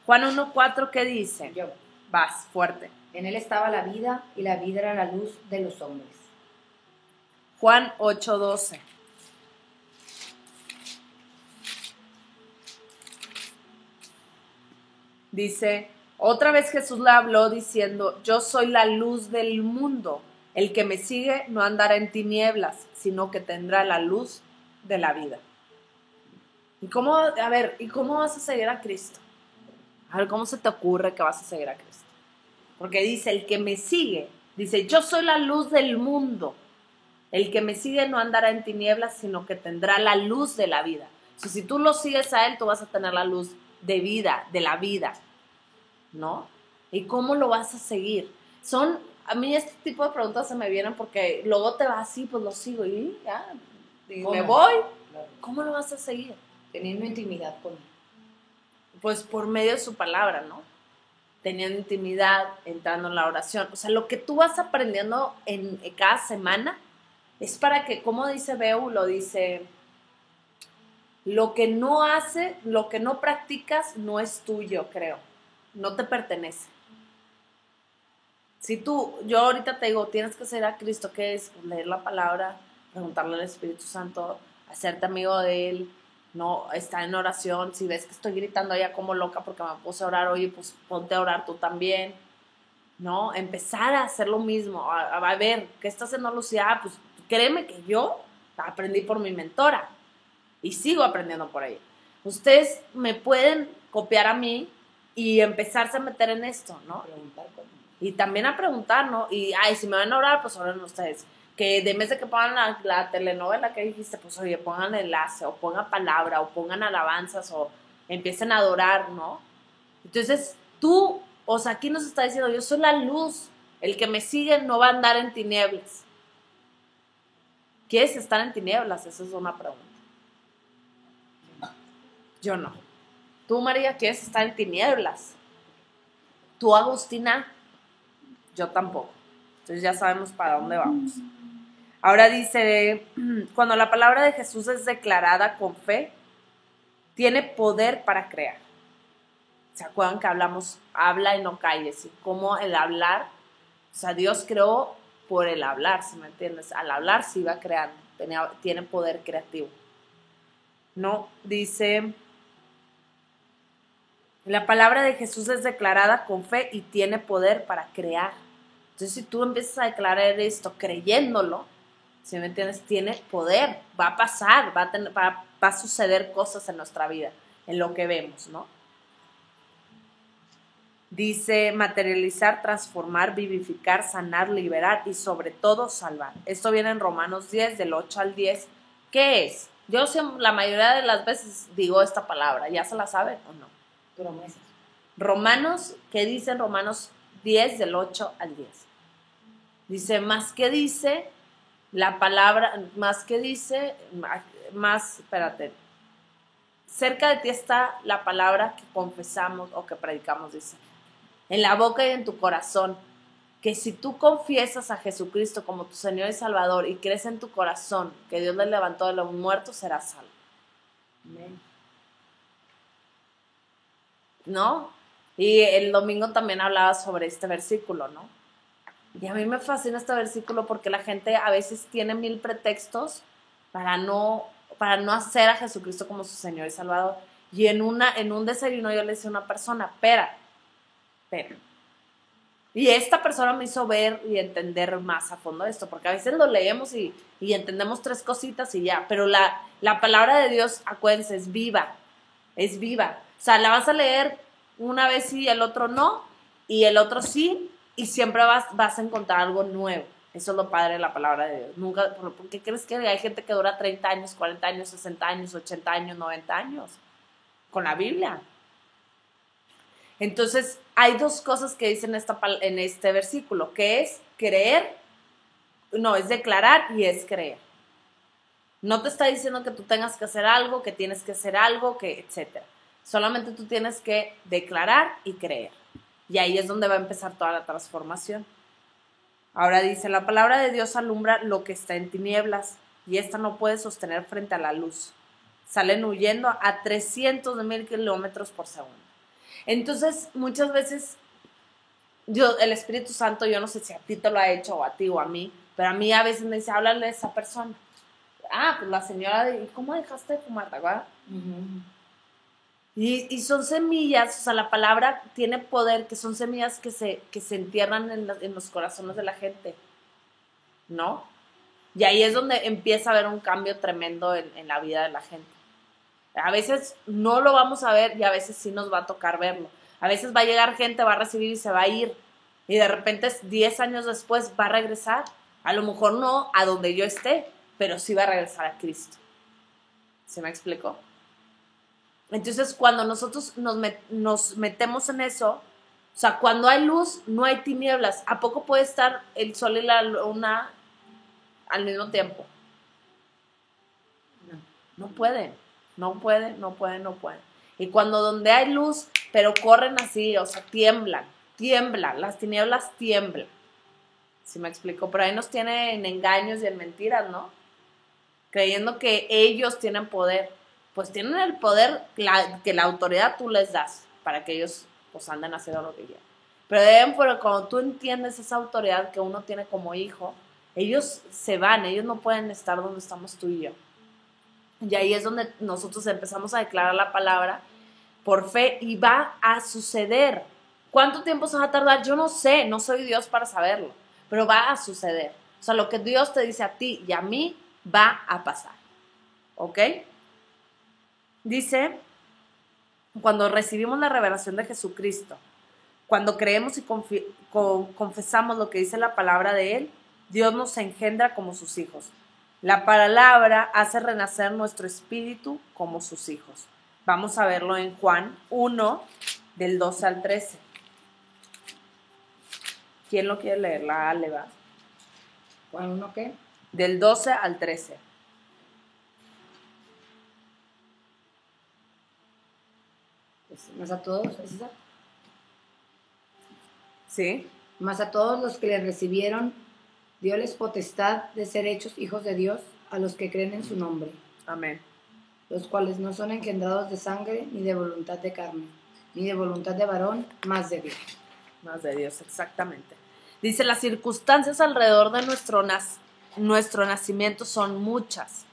Speaker 1: Juan 1:4, ¿qué dice?
Speaker 2: Yo.
Speaker 1: Vas, fuerte.
Speaker 2: En él estaba la vida y la vida era la luz de los hombres.
Speaker 1: Juan 8:12. Dice, otra vez Jesús le habló diciendo, yo soy la luz del mundo. El que me sigue no andará en tinieblas, sino que tendrá la luz de la vida. ¿Y cómo vas a seguir a Cristo? A ver, ¿cómo se te ocurre que vas a seguir a Cristo? Porque dice, el que me sigue, dice, yo soy la luz del mundo. El que me sigue no andará en tinieblas, sino que tendrá la luz de la vida. O sea, si tú lo sigues a Él, tú vas a tener la luz de vida, de la vida, ¿no? ¿Y cómo lo vas a seguir? A mí este tipo de preguntas se me vienen porque luego te vas así, pues lo sigo y ya, y me voy.
Speaker 2: Claro.
Speaker 1: ¿Cómo lo vas a seguir?
Speaker 2: Teniendo intimidad con él.
Speaker 1: Pues por medio de su palabra, ¿no? Teniendo intimidad, entrando en la oración. O sea, lo que tú vas aprendiendo en cada semana es para que, como dice Beu, lo dice, lo que no practicas no es tuyo, creo. No te pertenece. Yo ahorita te digo, tienes que seguir a Cristo, ¿qué es? Pues leer la palabra, preguntarle al Espíritu Santo, hacerte amigo de Él, no estar en oración. Si ves que estoy gritando allá como loca porque me puse a orar, oye, pues ponte a orar tú también, ¿no? Empezar a hacer lo mismo, a ver, ¿qué está haciendo Lucía? Pues créeme que yo aprendí por mi mentora y sigo aprendiendo por ella. Ustedes me pueden copiar a mí y empezarse a meter en esto, ¿no?
Speaker 2: Preguntar con él.
Speaker 1: Y también a preguntar, ¿no? Y, si me van a orar, pues oren ustedes. Que de vez de que pongan la telenovela que dijiste, pues oye, pongan enlace, o pongan palabra, o pongan alabanzas, o empiecen a adorar, ¿no? Entonces, aquí nos está diciendo, yo soy la luz, el que me sigue no va a andar en tinieblas. ¿Quieres estar en tinieblas? Esa es una pregunta. Yo no. Tú, María, ¿quieres estar en tinieblas? Tú, Agustina, yo tampoco. Entonces ya sabemos para dónde vamos. Ahora dice, cuando la palabra de Jesús es declarada con fe, tiene poder para crear. ¿Se acuerdan que hablamos, habla y no calles? Y cómo el hablar, o sea, Dios creó por el hablar, ¿sí me entiendes? Al hablar sí va creando, tiene poder creativo. No, dice, la palabra de Jesús es declarada con fe y tiene poder para crear. Entonces, si tú empiezas a declarar esto creyéndolo, ¿sí me entiendes? Tiene poder, va a pasar, va a suceder cosas en nuestra vida, en lo que vemos, ¿no? Dice materializar, transformar, vivificar, sanar, liberar y sobre todo salvar. Esto viene en Romanos 10, del 8 al 10. ¿Qué es? Yo la mayoría de las veces digo esta palabra, ¿ya se la saben o no?
Speaker 2: Promesas.
Speaker 1: Romanos, ¿qué dice en Romanos 10, del 8 al 10? Dice, más que dice la palabra, espérate, cerca de ti está la palabra que confesamos o que predicamos, dice, en la boca y en tu corazón, que si tú confiesas a Jesucristo como tu Señor y Salvador y crees en tu corazón que Dios le levantó de los muertos, serás salvo.
Speaker 2: Amén.
Speaker 1: ¿No? Y el domingo también hablaba sobre este versículo, ¿no? Y a mí me fascina este versículo porque la gente a veces tiene 1000 pretextos para no hacer a Jesucristo como su Señor y Salvador. Y en un desayuno yo le decía a una persona, espera. Y esta persona me hizo ver y entender más a fondo esto, porque a veces lo leemos y entendemos 3 cositas y ya, pero la palabra de Dios, acuérdense, es viva. O sea, la vas a leer una vez sí y el otro no, y el otro sí, y siempre vas a encontrar algo nuevo. Eso es lo padre de la palabra de Dios. Nunca, ¿por qué crees que hay gente que dura 30 años, 40 años, 60 años, 80 años, 90 años? Con la Biblia. Entonces, hay 2 cosas que dicen en este versículo, que es creer, no, es declarar y es creer. No te está diciendo que tú tengas que hacer algo, que tienes que hacer algo, que etcétera. Solamente tú tienes que declarar y creer. Y ahí es donde va a empezar toda la transformación. Ahora dice, la palabra de Dios alumbra lo que está en tinieblas y esta no puede sostener frente a la luz. Salen huyendo a 300,000 kilómetros por segundo. Entonces, muchas veces, el Espíritu Santo, yo no sé si a ti te lo ha hecho o a ti o a mí, pero a mí a veces me dice, háblale a esa persona. Pues la señora de, ¿cómo dejaste de fumar? ¿Te acuerdas? Uh-huh. Y son semillas, o sea, la palabra tiene poder, que son semillas que se entierran en los corazones de la gente, ¿no? Y ahí es donde empieza a haber un cambio tremendo en la vida de la gente. A veces no lo vamos a ver y a veces sí nos va a tocar verlo. A veces va a llegar gente, va a recibir y se va a ir. Y de repente 10 años después va a regresar. A lo mejor no a donde yo esté, pero sí va a regresar a Cristo. ¿Se me explicó? Entonces, cuando nosotros nos metemos en eso, o sea, cuando hay luz, no hay tinieblas. ¿A poco puede estar el sol y la luna al mismo tiempo? No pueden. No pueden. Y cuando donde hay luz, pero corren así, o sea, tiemblan, las tinieblas tiemblan. ¿Sí me explico? Pero ahí nos tienen en engaños y en mentiras, ¿no? Creyendo que ellos tienen poder. Pues tienen el poder que la autoridad tú les das para que ellos pues anden haciendo lo que quieran. Pero cuando tú entiendes esa autoridad que uno tiene como hijo, ellos se van, ellos no pueden estar donde estamos tú y yo. Y ahí es donde nosotros empezamos a declarar la palabra por fe y va a suceder. ¿Cuánto tiempo se va a tardar? Yo no sé, no soy Dios para saberlo, pero va a suceder. O sea, lo que Dios te dice a ti y a mí va a pasar. ¿Ok? Dice, cuando recibimos la revelación de Jesucristo, cuando creemos y confesamos lo que dice la palabra de Él, Dios nos engendra como sus hijos. La palabra hace renacer nuestro espíritu como sus hijos. Vamos a verlo en Juan 1, del 12 al 13. ¿Quién lo quiere leer? La Ale, ¿va?
Speaker 2: ¿Juan 1 qué?
Speaker 1: Del 12 al 13.
Speaker 2: Pues, más a todos, ¿es esa?
Speaker 1: Sí.
Speaker 2: Más a todos los que le recibieron, dióles potestad de ser hechos hijos de Dios a los que creen en su nombre.
Speaker 1: Amén.
Speaker 2: Los cuales no son engendrados de sangre, ni de voluntad de carne, ni de voluntad de varón, más de Dios.
Speaker 1: Más de Dios, exactamente. Dice, las circunstancias alrededor de nuestro nacimiento son muchas.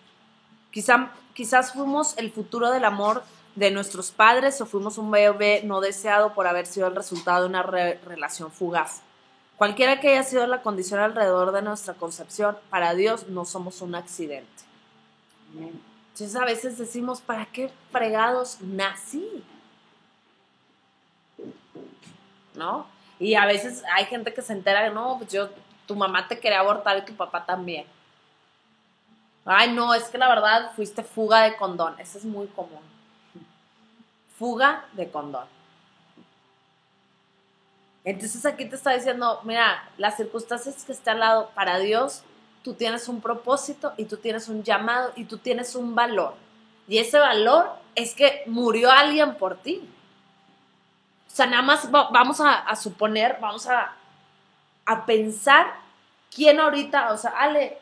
Speaker 1: Quizás fuimos el futuro del amor de nuestros padres o fuimos un bebé no deseado por haber sido el resultado de una relación fugaz. Cualquiera que haya sido la condición alrededor de nuestra concepción, para Dios no somos un accidente.
Speaker 2: Amén.
Speaker 1: Entonces a veces decimos, ¿para qué fregados nací? ¿No? Y a veces hay gente que se entera que no, pues tu mamá te quería abortar y tu papá también. Ay, no, es que la verdad fuiste fuga de condón. Eso es muy común. Fuga de condón. Entonces aquí te está diciendo, mira, las circunstancias que están al lado, para Dios, tú tienes un propósito y tú tienes un llamado y tú tienes un valor. Y ese valor es que murió alguien por ti. O sea, nada más vamos a suponer, vamos a pensar quién ahorita, o sea, Ale,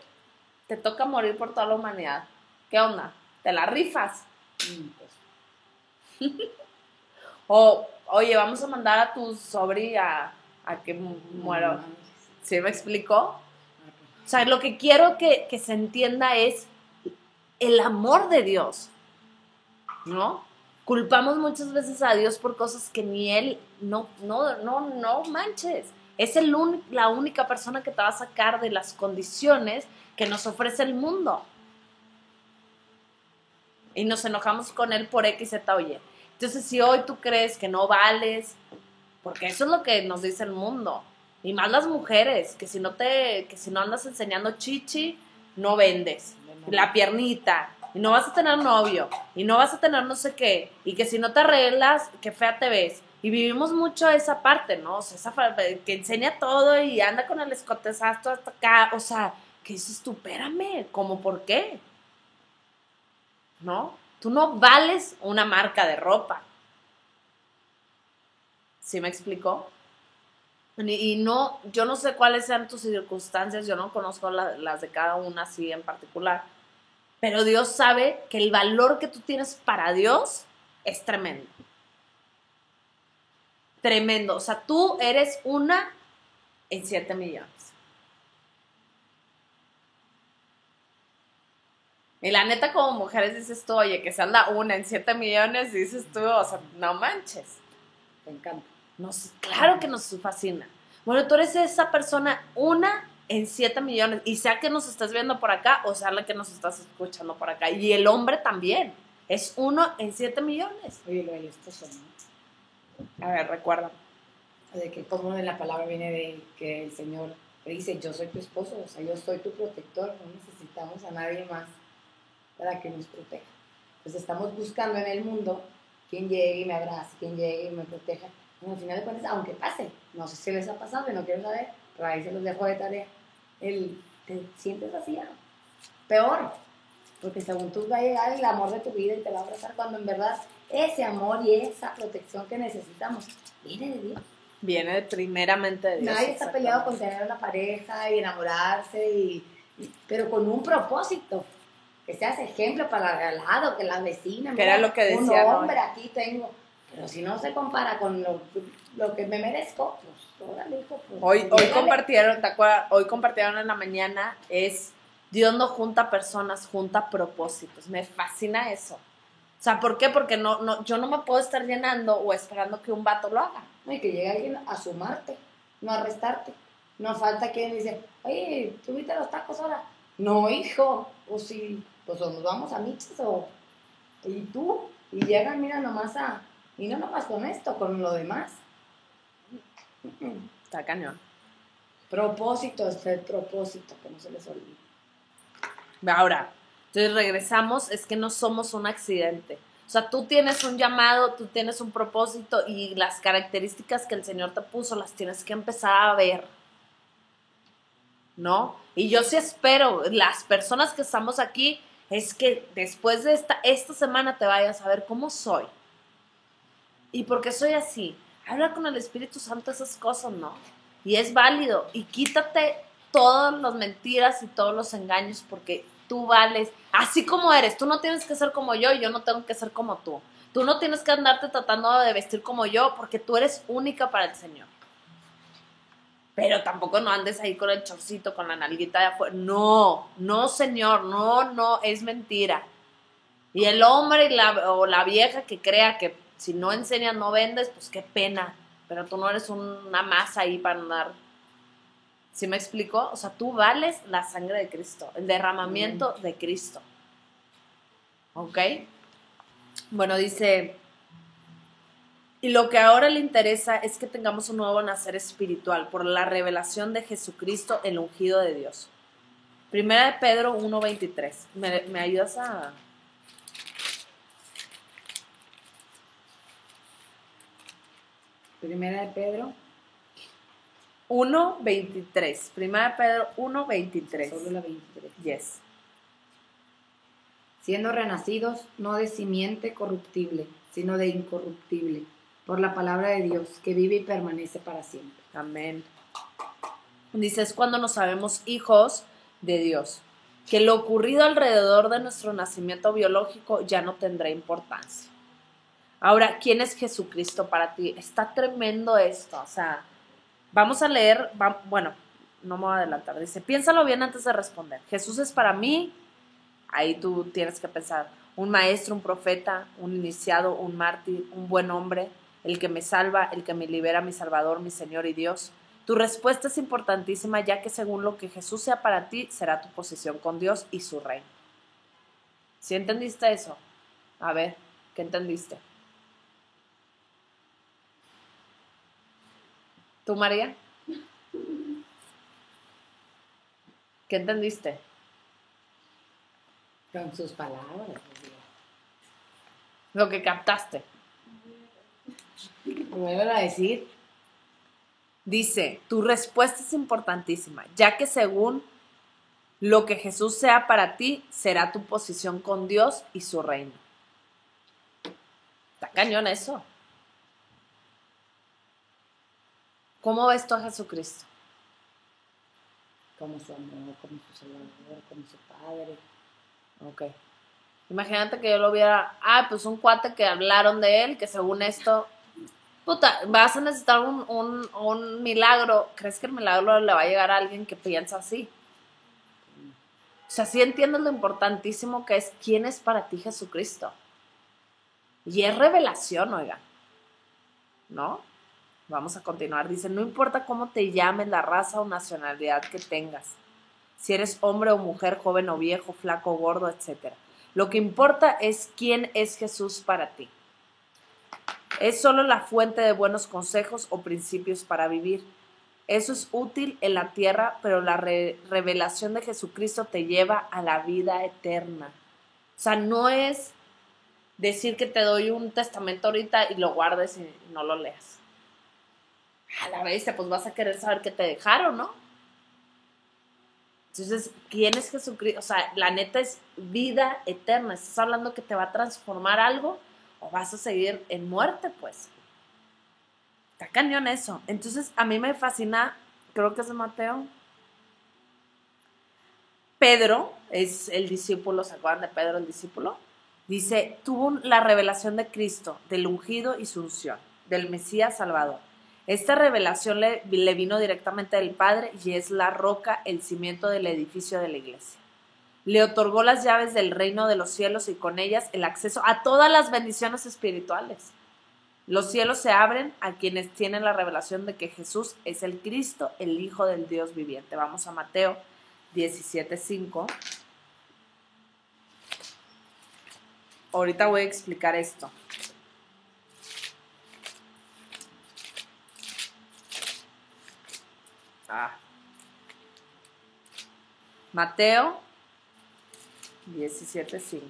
Speaker 1: te toca morir por toda la humanidad. ¿Qué onda? ¿Te la rifas? O, oye, vamos a mandar a tu sobri a que muera. ¿Sí me explicó? O sea, lo que quiero que se entienda es el amor de Dios, ¿no? Culpamos muchas veces a Dios por cosas que ni Él, no manches. Es la única persona que te va a sacar de las condiciones que nos ofrece el mundo. Y nos enojamos con Él por X, Z o Y. Entonces, si hoy tú crees que no vales, porque eso es lo que nos dice el mundo, y más las mujeres, que si no andas enseñando chichi, no vendes, la piernita, y no vas a tener novio, y no vas a tener no sé qué, y que si no te arreglas, qué fea te ves. Y vivimos mucho esa parte, ¿no? O sea, que enseña todo y anda con el escotezazo hasta acá, o sea, que dices tú, espérame, ¿cómo por qué? ¿No? Tú no vales una marca de ropa. ¿Sí me explicó? Y no, yo no sé cuáles sean tus circunstancias, yo no conozco las de cada una así en particular, pero Dios sabe que el valor que tú tienes para Dios es tremendo. Tremendo. O sea, tú eres una en 7 millones. Y la neta, como mujeres dices tú, oye, que se anda una en 7 millones, dices tú, o sea, no manches.
Speaker 2: Me encanta.
Speaker 1: Claro que nos fascina. Bueno, tú eres esa persona, una en 7 millones, y sea que nos estás viendo por acá, o sea la que nos estás escuchando por acá. Y el hombre también, es 1 en 7 millones.
Speaker 2: Oye, lo del esposo, ¿no?
Speaker 1: A ver, recuerda.
Speaker 2: De que como en la palabra viene de que el Señor te dice, yo soy tu esposo, o sea, yo soy tu protector, no necesitamos a nadie más para que nos proteja. Pues estamos buscando en el mundo quien llegue y me abrace, quien llegue y me proteja. Bueno, al final de cuentas, aunque pase, no sé si les ha pasado y no quiero saber, pero ahí se los dejo de tarea, te sientes vacía, peor, porque según tú va a llegar el amor de tu vida y te va a abrazar cuando en verdad ese amor y esa protección que necesitamos viene de Dios.
Speaker 1: Viene primeramente de Dios.
Speaker 2: Nadie está peleado con tener una pareja y enamorarse, pero con un propósito. Que seas ejemplo para el lado, que la vecina.
Speaker 1: Que era lo que decía.
Speaker 2: Un hombre, ¿no? Aquí tengo. Pero si no se compara con lo que me merezco, pues órale, hijo. Pues,
Speaker 1: hoy compartieron, ¿te acuerdas? Hoy compartieron en la mañana, Dios no junta personas, junta propósitos. Me fascina eso. O sea, ¿por qué? Porque yo no me puedo estar llenando o esperando que un vato lo haga.
Speaker 2: No, y que llegue alguien a sumarte, no a restarte. No falta quien dice, oye, ¿tú viste los tacos ahora? No, hijo, pues sí, pues o nos vamos a Michas y tú, y llegan, mira, y no nomás con esto, con lo demás.
Speaker 1: Está cañón.
Speaker 2: Propósito, es el propósito, que no se les olvide.
Speaker 1: Ahora, entonces regresamos, es que no somos un accidente. O sea, tú tienes un llamado, tú tienes un propósito y las características que el Señor te puso las tienes que empezar a ver, ¿no? Y yo sí espero, las personas que estamos aquí, es que después de esta semana te vayas a ver cómo soy. ¿Y por qué soy así? Habla con el Espíritu Santo esas cosas, ¿no? Y es válido. Y quítate todas las mentiras y todos los engaños porque tú vales, así como eres. Tú no tienes que ser como yo y yo no tengo que ser como tú. Tú no tienes que andarte tratando de vestir como yo porque tú eres única para el Señor. Pero tampoco no andes ahí con el chorcito, con la nalguita de afuera. No, Señor, no, es mentira. Y el hombre o la vieja que crea que si no enseñas no vendes, pues qué pena. Pero tú no eres una masa ahí para andar. ¿Sí me explico? O sea, tú vales la sangre de Cristo, el derramamiento de Cristo. ¿Ok? Bueno, dice, y lo que ahora le interesa es que tengamos un nuevo nacer espiritual por la revelación de Jesucristo, el ungido de Dios. Primera de Pedro 1:23. ¿Me ayudas a...?
Speaker 2: Primera de Pedro
Speaker 1: 1:23. Primera de Pedro 1:23.
Speaker 2: Solo la 23.
Speaker 1: Yes.
Speaker 2: Siendo renacidos no de simiente corruptible, sino de incorruptible, por la palabra de Dios, que vive y permanece para siempre.
Speaker 1: Amén. Dice, es cuando nos sabemos hijos de Dios, que lo ocurrido alrededor de nuestro nacimiento biológico ya no tendrá importancia. Ahora, ¿quién es Jesucristo para ti? Está tremendo esto, o sea, vamos a leer, bueno, no me voy a adelantar. Dice, piénsalo bien antes de responder. Jesús es para mí, ahí tú tienes que pensar, un maestro, un profeta, un iniciado, un mártir, un buen hombre, el que me salva, el que me libera, mi Salvador, mi Señor y Dios. Tu respuesta es importantísima, ya que según lo que Jesús sea para ti, será tu posición con Dios y su reino. ¿Sí entendiste eso? A ver, ¿qué entendiste? ¿Tú, María? ¿Qué entendiste?
Speaker 2: Con sus palabras.
Speaker 1: Lo que captaste.
Speaker 2: Vuelvo a decir.
Speaker 1: Dice, tu respuesta es importantísima, ya que según lo que Jesús sea para ti, será tu posición con Dios y su reino. Está cañón eso. ¿Cómo ves tú a Jesucristo?
Speaker 2: Como su amor, como su Salvador, como su Padre.
Speaker 1: Ok. Imagínate que yo lo viera, pues un cuate que hablaron de él, que según esto, puta, vas a necesitar un milagro. ¿Crees que el milagro le va a llegar a alguien que piensa así? O sea, sí entiendes lo importantísimo que es quién es para ti Jesucristo. Y es revelación, oiga. ¿No? Vamos a continuar. Dice, no importa cómo te llames, la raza o nacionalidad que tengas. Si eres hombre o mujer, joven o viejo, flaco o gordo, etc. Lo que importa es quién es Jesús para ti. Es solo la fuente de buenos consejos o principios para vivir. Eso es útil en la tierra, pero la revelación de Jesucristo te lleva a la vida eterna. O sea, no es decir que te doy un testamento ahorita y lo guardes y no lo leas. A la vez, pues vas a querer saber qué te dejaron, ¿no? Entonces, ¿quién es Jesucristo? O sea, la neta es vida eterna. ¿Estás hablando que te va a transformar algo o vas a seguir en muerte, pues? Está cañón eso. Entonces, a mí me fascina, creo que es de Mateo. Pedro es el discípulo, ¿se acuerdan de Pedro, el discípulo? Dice, tuvo la revelación de Cristo, del ungido y su unción, del Mesías Salvador. Esta revelación le vino directamente del Padre y es la roca, el cimiento del edificio de la iglesia. Le otorgó las llaves del reino de los cielos y con ellas el acceso a todas las bendiciones espirituales. Los cielos se abren a quienes tienen la revelación de que Jesús es el Cristo, el Hijo del Dios viviente. Vamos a Mateo 17:5. Ahorita voy a explicar esto. Mateo 17:5.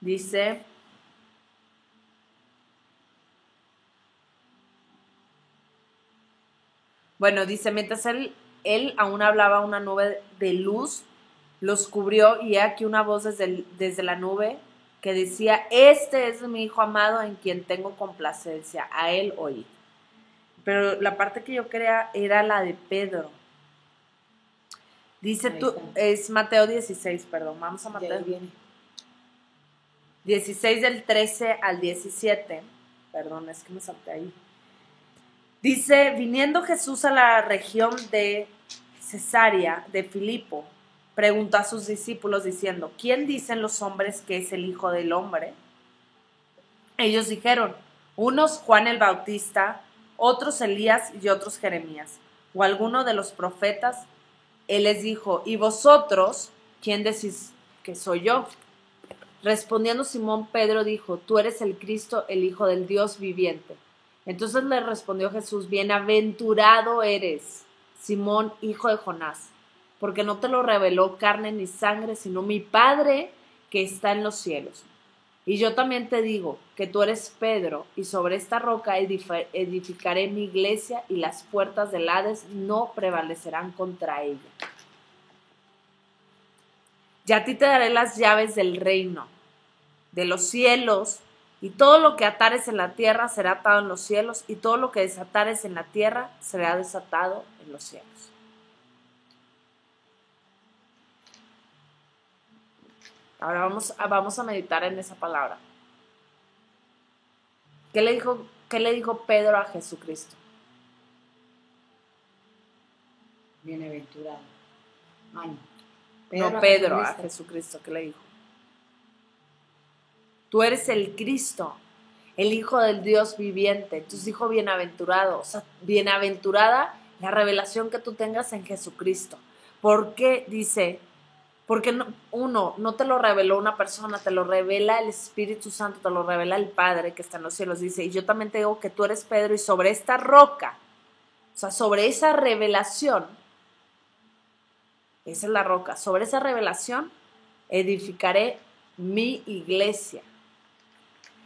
Speaker 1: Dice, mientras él aún hablaba, una nube de luz los cubrió y he aquí una voz desde la nube que decía, este es mi hijo amado en quien tengo complacencia, a él oí. Pero la parte que yo quería era la de Pedro. Dice tú, es Mateo 16, perdón, vamos a Mateo 16 del 13 al 17, perdón, es que me salté ahí. Dice, viniendo Jesús a la región de Cesarea de Filipo, preguntó a sus discípulos diciendo, ¿quién dicen los hombres que es el Hijo del Hombre? Ellos dijeron, unos Juan el Bautista, otros Elías y otros Jeremías, o alguno de los profetas. Él les dijo, ¿y vosotros quién decís que soy yo? Respondiendo Simón Pedro dijo, tú eres el Cristo, el Hijo del Dios viviente. Entonces le respondió Jesús, bienaventurado eres, Simón, hijo de Jonás, porque no te lo reveló carne ni sangre, sino mi Padre que está en los cielos. Y yo también te digo que tú eres Pedro, y sobre esta roca edificaré mi iglesia, y las puertas del Hades no prevalecerán contra ella. Y a ti te daré las llaves del reino, de los cielos, y todo lo que atares en la tierra será atado en los cielos, y todo lo que desatares en la tierra será desatado en los cielos. Ahora vamos a meditar en esa palabra. ¿Qué le dijo Pedro a Jesucristo?
Speaker 2: Bienaventurado. No.
Speaker 1: No, Pedro, a Jesucristo, ¿qué le dijo? Tú eres el Cristo, el Hijo del Dios viviente. Entonces dijo bienaventurado. O sea, bienaventurada la revelación que tú tengas en Jesucristo. ¿Por qué? Dice, porque no te lo reveló una persona, te lo revela el Espíritu Santo, te lo revela el Padre que está en los cielos. Dice, y yo también te digo que tú eres Pedro y sobre esta roca, o sea, sobre esa revelación, esa es la roca, sobre esa revelación edificaré mi iglesia.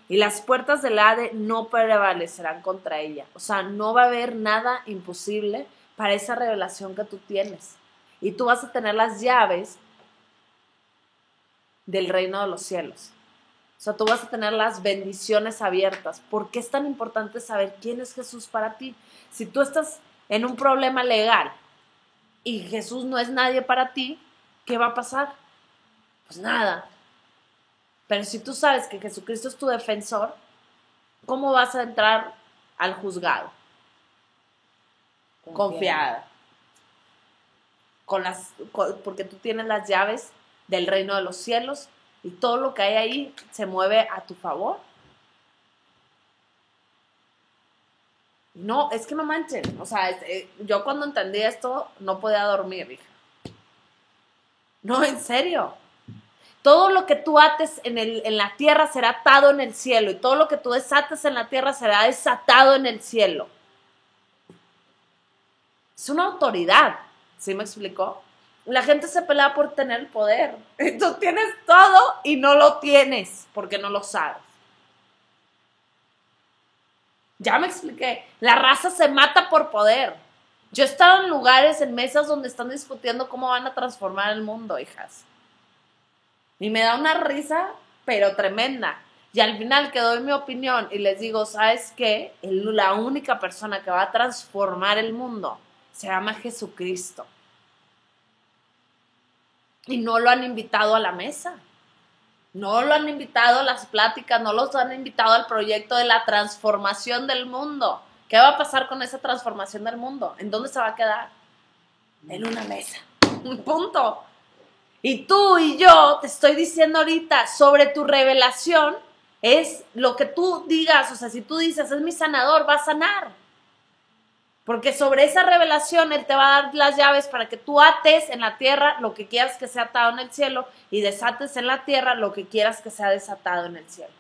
Speaker 1: Y las puertas del Hades no prevalecerán contra ella. O sea, no va a haber nada imposible para esa revelación que tú tienes. Y tú vas a tener las llaves del reino de los cielos. O sea, tú vas a tener las bendiciones abiertas. ¿Por qué es tan importante saber quién es Jesús para ti? Si tú estás en un problema legal y Jesús no es nadie para ti, ¿qué va a pasar? Pues nada. Pero si tú sabes que Jesucristo es tu defensor, ¿cómo vas a entrar al juzgado? Confiada. Porque tú tienes las llaves del reino de los cielos y todo lo que hay ahí se mueve a tu favor. No, es que no manchen. O sea, yo cuando entendí esto no podía dormir, hija. No, en serio. Todo lo que tú ates en la tierra será atado en el cielo y todo lo que tú desates en la tierra será desatado en el cielo. Es una autoridad, ¿sí me explicó? La gente se pelea por tener el poder. Tú tienes todo y no lo tienes porque no lo sabes. Ya me expliqué. La raza se mata por poder. Yo he estado en lugares, en mesas donde están discutiendo cómo van a transformar el mundo, hijas. Y me da una risa, pero tremenda. Y al final que doy mi opinión y les digo, ¿sabes qué? La única persona que va a transformar el mundo se llama Jesucristo. Y no lo han invitado a la mesa. No lo han invitado a las pláticas, no los han invitado al proyecto de la transformación del mundo. ¿Qué va a pasar con esa transformación del mundo? ¿En dónde se va a quedar? En una mesa. Punto. Y tú y yo te estoy diciendo ahorita sobre tu revelación, es lo que tú digas. O sea, si tú dices, es mi sanador, va a sanar. Porque sobre esa revelación Él te va a dar las llaves para que tú ates en la tierra lo que quieras que sea atado en el cielo y desates en la tierra lo que quieras que sea desatado en el cielo.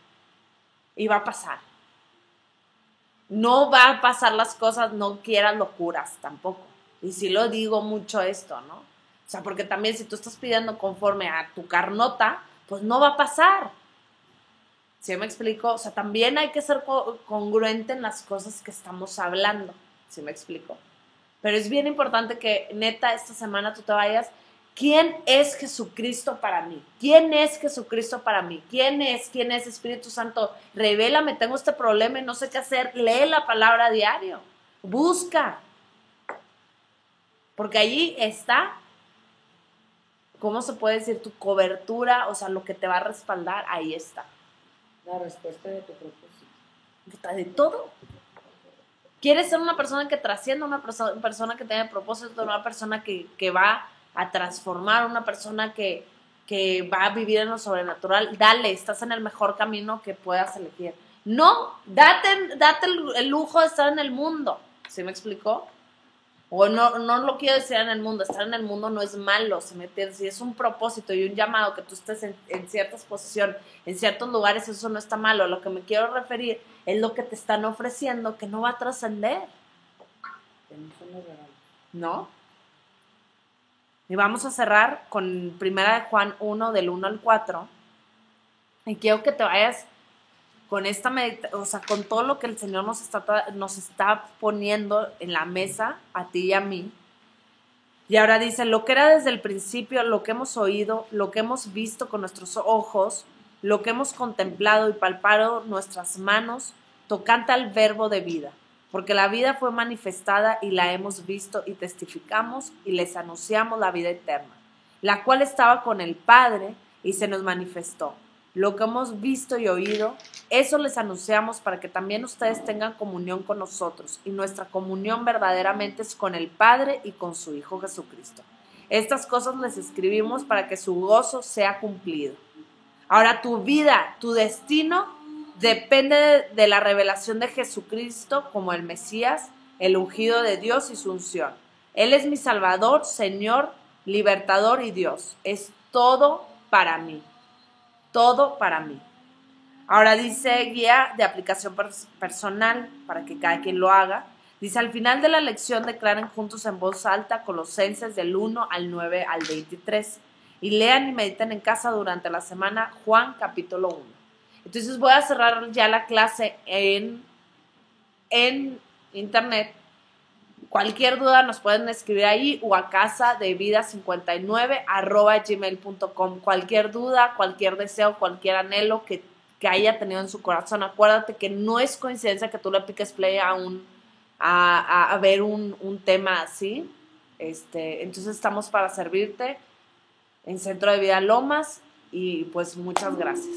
Speaker 1: Y va a pasar. No va a pasar las cosas, no quieras locuras tampoco. Y sí lo digo mucho esto, ¿no? O sea, porque también si tú estás pidiendo conforme a tu carnota, pues no va a pasar. ¿Sí me explico? O sea, también hay que ser congruente en las cosas que estamos hablando. ¿Sí me explico? Pero es bien importante que, neta, esta semana tú te vayas. ¿Quién es Jesucristo para mí? ¿Quién es Jesucristo para mí? ¿Quién es Espíritu Santo? Revélame, tengo este problema y no sé qué hacer. Lee la palabra a diario. Busca. Porque allí está, ¿cómo se puede decir? Tu cobertura, o sea, lo que te va a respaldar, ahí está.
Speaker 2: La respuesta de tu propósito.
Speaker 1: De todo. ¿Quieres ser una persona que trascienda, una persona que tenga propósito, una persona que va a transformar, una persona que va a vivir en lo sobrenatural? Dale, estás en el mejor camino que puedas elegir. No, date el lujo de estar en el mundo. ¿Sí me explicó? O no lo quiero decir en el mundo. Estar en el mundo no es malo, ¿se me entiende? Si es un propósito y un llamado que tú estés en ciertas posiciones, en ciertos lugares, eso no está malo. A lo que me quiero referir es lo que te están ofreciendo que no va a trascender. ¿No? Y vamos a cerrar con 1 Juan 1, del 1 al 4. Y quiero que te vayas con esta meditación, o sea, con todo lo que el Señor nos está poniendo en la mesa, a ti y a mí. Y ahora dice, lo que era desde el principio, lo que hemos oído, lo que hemos visto con nuestros ojos, lo que hemos contemplado y palpado nuestras manos, tocante al verbo de vida. Porque la vida fue manifestada y la hemos visto y testificamos y les anunciamos la vida eterna, la cual estaba con el Padre y se nos manifestó. lo que hemos visto y oído, eso les anunciamos para que también ustedes tengan comunión con nosotros, y nuestra comunión verdaderamente es con el Padre y con su Hijo Jesucristo. Estas cosas les escribimos para que su gozo sea cumplido. Ahora tu vida, tu destino depende de la revelación de Jesucristo como el Mesías, el ungido de Dios y su unción. Él es mi Salvador, Señor, Libertador y Dios. Es todo para mí. Todo para mí. Ahora dice guía de aplicación personal para que cada quien lo haga. Dice, al final de la lección declaren juntos en voz alta Colosenses del 1 al 9 al 23. Y lean y mediten en casa durante la semana Juan capítulo 1. Entonces voy a cerrar ya la clase en internet. Cualquier duda nos pueden escribir ahí o a casadevida59@gmail.com. Cualquier duda, cualquier deseo, cualquier anhelo que haya tenido en su corazón. Acuérdate que no es coincidencia que tú le piques play a ver un tema así. Entonces estamos para servirte en Centro de Vida Lomas y pues muchas gracias.